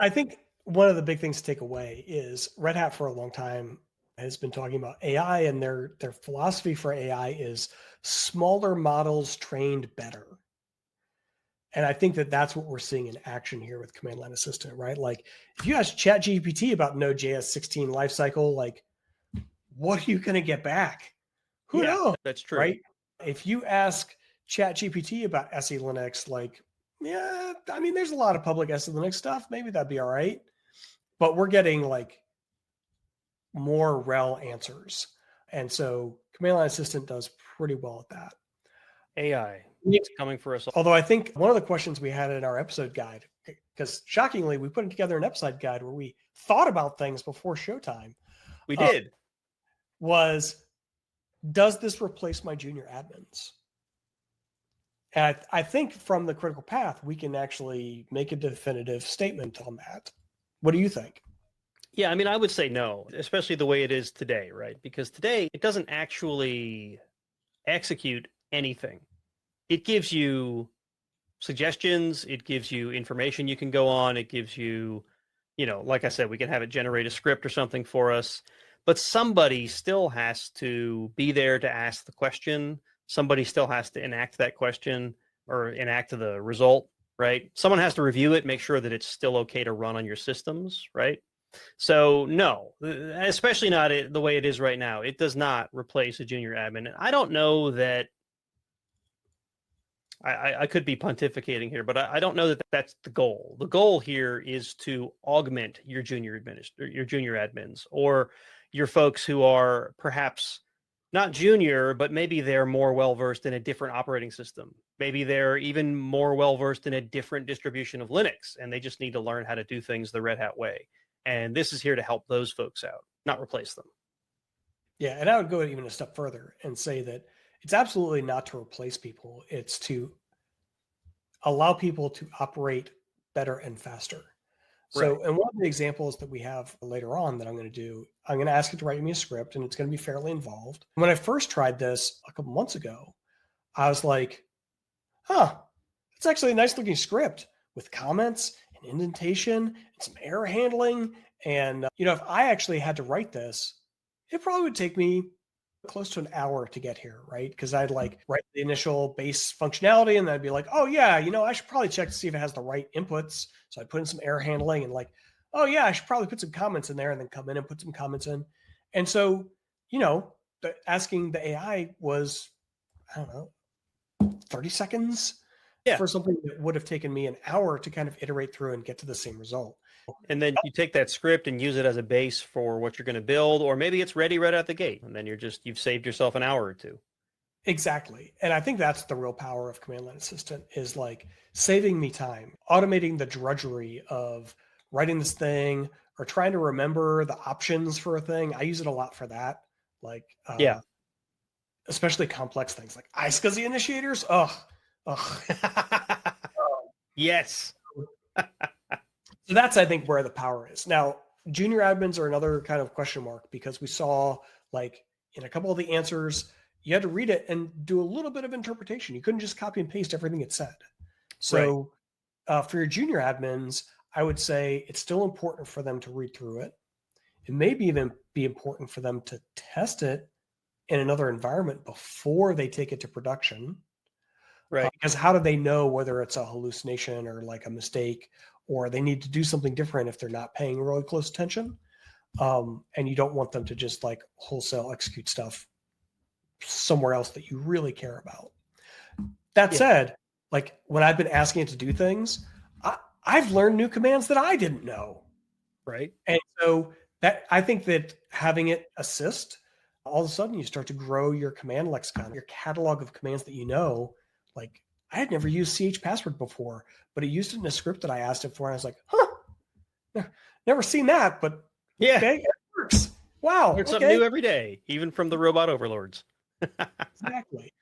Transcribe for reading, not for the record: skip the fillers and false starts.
I think one of the big things to take away is Red Hat for a long time has been talking about AI, and their philosophy for AI is smaller models trained better. And I think that that's what we're seeing in action here with Command Line Assistant, right? Like if you ask ChatGPT about Node.js 16 lifecycle, like what are you going to get back? Who Yeah, knows, that's true. right? If you ask ChatGPT about SE Linux, like, yeah, I mean, there's a lot of public SE Linux stuff. Maybe that'd be all right. But we're getting like more RHEL answers. And so Command Line Assistant does pretty well at that. AI, it's coming for us all. Although I think one of the questions we had in our episode guide, because shockingly, we put together an episode guide where we thought about things before showtime. We did. Was, does this replace my junior admins? And I think from the critical path, we can actually make a definitive statement on that. What do you think? Yeah, I mean, I would say no, especially the way it is today, right? Because today it doesn't actually execute anything. It gives you suggestions, it gives you information you can go on, it gives you, like I said, we can have it generate a script or something for us, but somebody still has to be there to ask the question. Somebody still has to enact that question or enact the result, right? Someone has to review it, make sure that it's still okay to run on your systems, right? So no, especially not the way it is right now. It does not replace a junior admin. I don't know that I could be pontificating here, but I don't know that that's the goal. The goal here is to augment your junior admins, or your folks who are perhaps not junior, but maybe they're more well-versed in a different operating system. Maybe they're even more well-versed in a different distribution of Linux, and they just need to learn how to do things the Red Hat way. And this is here to help those folks out, not replace them. Yeah, and I would go even a step further and say that it's absolutely not to replace people. It's to allow people to operate better and faster. So, Right. and one of the examples that we have later on that I'm going to do, I'm going to ask it to write me a script, and it's going to be fairly involved. When I first tried this a couple months ago, I was like, huh, it's actually a nice looking script with comments and indentation and some error handling. And, if I actually had to write this, it probably would take me close to an hour to get here, right? Because I'd like write the initial base functionality, and then I'd be like, oh yeah, I should probably check to see if it has the right inputs. So I put in some error handling and like, oh yeah, I should probably put some comments in there, and then come in and put some comments in. And so, asking the AI was, I don't know, 30 seconds for something that would have taken me an hour to kind of iterate through and get to the same result. And then you take that script and use it as a base for what you're going to build, or maybe it's ready right out the gate, and then you've saved yourself an hour or two. Exactly. And I think that's the real power of Command Line Assistant, is like saving me time, automating the drudgery of writing this thing or trying to remember the options for a thing. I use it a lot for that. Like, especially complex things like iSCSI initiators. Ugh. Yes. So that's, I think, where the power is. Now, junior admins are another kind of question mark, because we saw like in a couple of the answers, you had to read it and do a little bit of interpretation. You couldn't just copy and paste everything it said. So for your junior admins, I would say it's still important for them to read through it. It may even be important for them to test it in another environment before they take it to production. Right. Because how do they know whether it's a hallucination or like a mistake, or they need to do something different if they're not paying really close attention? And you don't want them to just like wholesale execute stuff somewhere else that you really care about. That said, like when I've been asking it to do things, I've learned new commands that I didn't know. Right. And so that, I think that having it assist, all of a sudden you start to grow your command lexicon, your catalog of commands that you know. Like I had never used chpassword before, but it used it in a script that I asked it for. And I was like, huh, never seen that, but okay, it works. Wow. Learn something new every day, even from the robot overlords. Exactly.